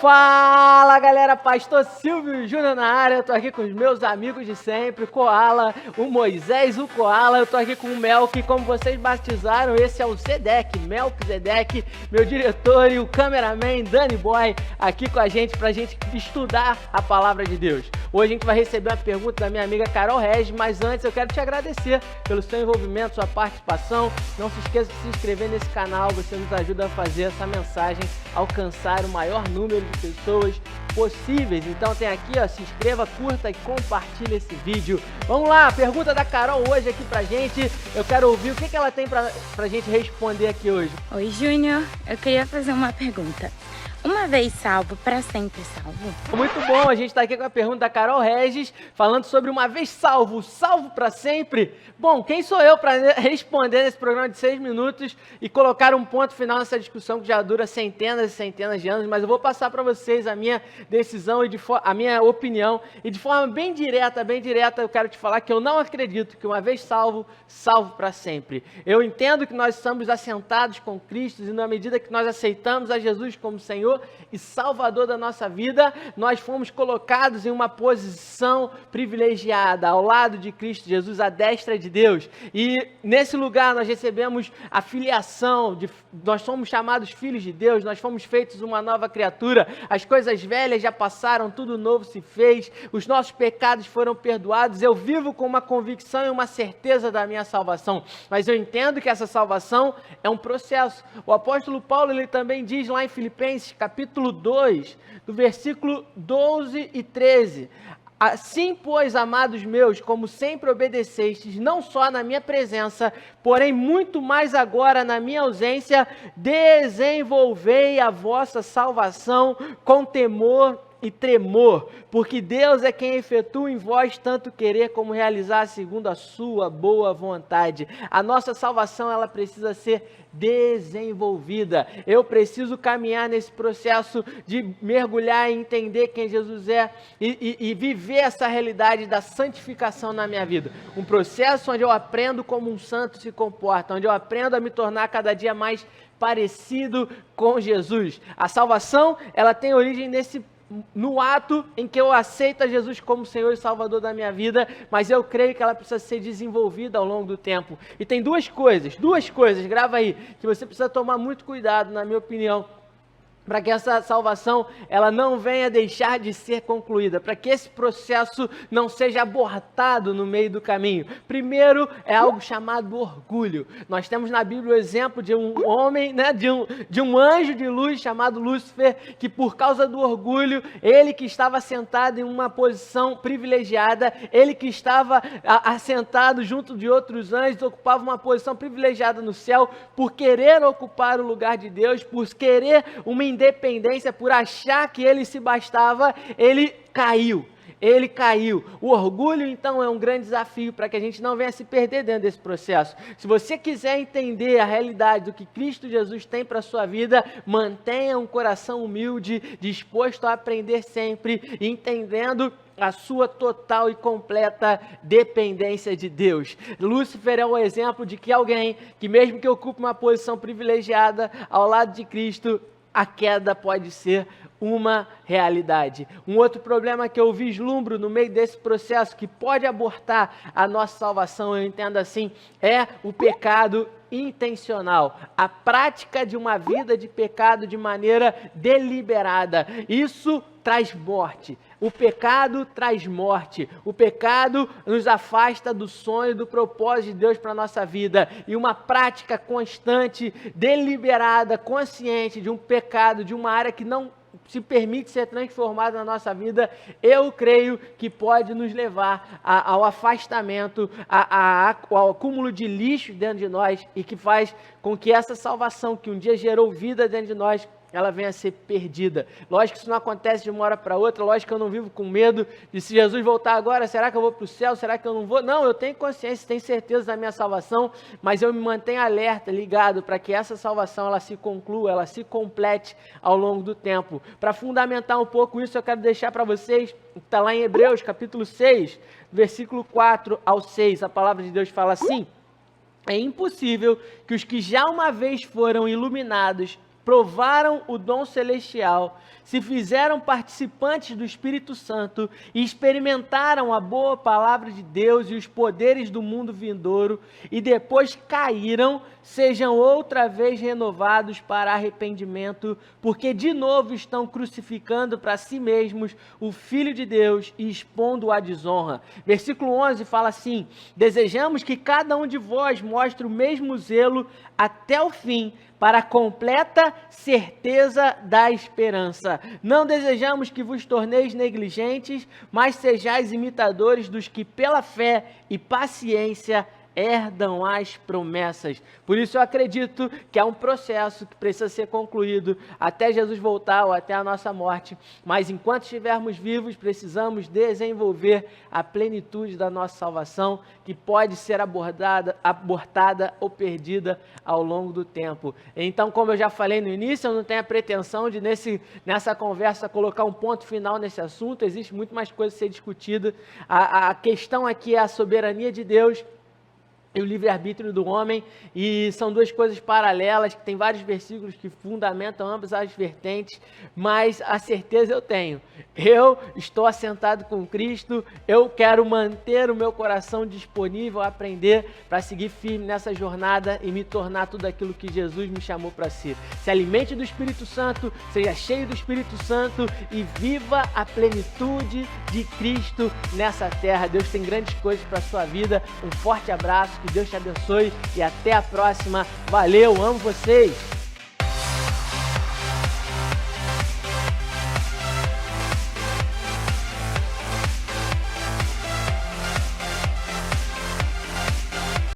Fala galera, Pastor Silvio Júnior na área, eu tô aqui com os meus amigos de sempre, Koala, o Moisés, o Koala, eu tô aqui com o Melk, como vocês batizaram, esse é o Zedek, Melquisedeque, meu diretor e o cameraman Danny Boy, aqui com a gente pra gente estudar a palavra de Deus. Hoje a gente vai receber uma pergunta da minha amiga Carol Regis, mas antes eu quero te agradecer pelo seu envolvimento, sua participação. Não se esqueça de se inscrever nesse canal, você nos ajuda a fazer essa mensagem alcançar o maior número de pessoas possíveis. Então tem aqui, ó, se inscreva, curta e compartilhe esse vídeo. Vamos lá, a pergunta da Carol hoje aqui pra gente. Eu quero ouvir o que ela tem pra gente responder aqui hoje. Oi, Júnior. Eu queria fazer uma pergunta. Uma vez salvo, para sempre salvo? Muito bom, a gente está aqui com a pergunta da Carol Regis, falando sobre uma vez salvo, salvo para sempre. Bom, quem sou eu para responder nesse programa de 6 minutos e colocar um ponto final nessa discussão que já dura centenas e centenas de anos, mas eu vou passar para vocês a minha decisão e a minha opinião, e de forma bem direta, eu quero te falar que eu não acredito que uma vez salvo, salvo para sempre. Eu entendo que nós estamos assentados com Cristo e na medida que nós aceitamos a Jesus como Senhor e Salvador da nossa vida, nós fomos colocados em uma posição privilegiada, ao lado de Cristo Jesus, à destra de Deus. E nesse lugar nós recebemos a filiação, nós somos chamados filhos de Deus, nós fomos feitos uma nova criatura, as coisas velhas já passaram, tudo novo se fez, os nossos pecados foram perdoados, eu vivo com uma convicção e uma certeza da minha salvação, mas eu entendo que essa salvação é um processo. O apóstolo Paulo, ele também diz lá em Filipenses, capítulo 2, do versículo 12 e 13. Assim, pois, amados meus, como sempre obedecestes, não só na minha presença, porém muito mais agora na minha ausência, desenvolvei a vossa salvação com temor e tremor, porque Deus é quem efetua em vós tanto querer como realizar segundo a sua boa vontade. A nossa salvação, ela precisa ser desenvolvida. Eu preciso caminhar nesse processo de mergulhar e entender quem Jesus é e viver essa realidade da santificação na minha vida. Um processo onde eu aprendo como um santo se comporta, onde eu aprendo a me tornar cada dia mais parecido com Jesus. A salvação, ela tem origem no ato em que eu aceito a Jesus como Senhor e Salvador da minha vida, mas eu creio que ela precisa ser desenvolvida ao longo do tempo. E tem duas coisas, grava aí, que você precisa tomar muito cuidado, na minha opinião, para que essa salvação ela não venha deixar de ser concluída, para que esse processo não seja abortado no meio do caminho. Primeiro é algo chamado orgulho. Nós temos na Bíblia o exemplo de um homem, né, de um anjo de luz chamado Lúcifer, que por causa do orgulho, ele que estava sentado em uma posição privilegiada, ele que estava assentado junto de outros anjos, ocupava uma posição privilegiada no céu, por querer ocupar o lugar de Deus, por querer uma independência, por achar que ele se bastava, ele caiu. O orgulho, então, é um grande desafio para que a gente não venha se perder dentro desse processo. Se você quiser entender a realidade do que Cristo Jesus tem para a sua vida, mantenha um coração humilde, disposto a aprender sempre, entendendo a sua total e completa dependência de Deus. Lúcifer é um exemplo de que alguém que mesmo que ocupe uma posição privilegiada ao lado de Cristo, a queda pode ser uma realidade. Um outro problema que eu vislumbro no meio desse processo, que pode abortar a nossa salvação, eu entendo assim, é o pecado intencional. A prática de uma vida de pecado de maneira deliberada. Isso traz morte. O pecado traz morte. O pecado nos afasta do sonho, do propósito de Deus para a nossa vida. E uma prática constante, deliberada, consciente de um pecado, de uma área que não se permite ser transformada na nossa vida, eu creio que pode nos levar ao afastamento, ao acúmulo de lixo dentro de nós e que faz com que essa salvação que um dia gerou vida dentro de nós, ela venha a ser perdida. Lógico que isso não acontece de uma hora para outra, lógico que eu não vivo com medo de se Jesus voltar agora, será que eu vou para o céu, será que eu não vou? Não, eu tenho consciência, tenho certeza da minha salvação, mas eu me mantenho alerta, ligado, para que essa salvação ela se conclua, ela se complete ao longo do tempo. Para fundamentar um pouco isso, eu quero deixar para vocês, está lá em Hebreus, capítulo 6, versículo 4 ao 6, a palavra de Deus fala assim: é impossível que os que já uma vez foram iluminados provaram o dom celestial, se fizeram participantes do Espírito Santo e experimentaram a boa palavra de Deus e os poderes do mundo vindouro e depois caíram, sejam outra vez renovados para arrependimento, porque de novo estão crucificando para si mesmos o Filho de Deus e expondo-o à desonra. Versículo 11 fala assim: desejamos que cada um de vós mostre o mesmo zelo até o fim, para a completa certeza da esperança. Não desejamos que vos torneis negligentes, mas sejais imitadores dos que pela fé e paciência herdam as promessas. Por isso eu acredito que é um processo que precisa ser concluído até Jesus voltar ou até a nossa morte, mas enquanto estivermos vivos precisamos desenvolver a plenitude da nossa salvação, que pode ser abortada ou perdida ao longo do tempo. Então, como eu já falei no início, eu não tenho a pretensão de nessa conversa colocar um ponto final nesse assunto, existe muito mais coisa a ser discutida. A questão aqui é a soberania de Deus e o livre-arbítrio do homem, e são duas coisas paralelas, que tem vários versículos que fundamentam ambas as vertentes, mas a certeza eu tenho. Eu estou assentado com Cristo, eu quero manter o meu coração disponível a aprender para seguir firme nessa jornada e me tornar tudo aquilo que Jesus me chamou para ser. Se alimente do Espírito Santo, seja cheio do Espírito Santo e viva a plenitude de Cristo nessa terra. Deus tem grandes coisas para a sua vida. Um forte abraço. Que Deus te abençoe e até a próxima. Valeu, amo vocês!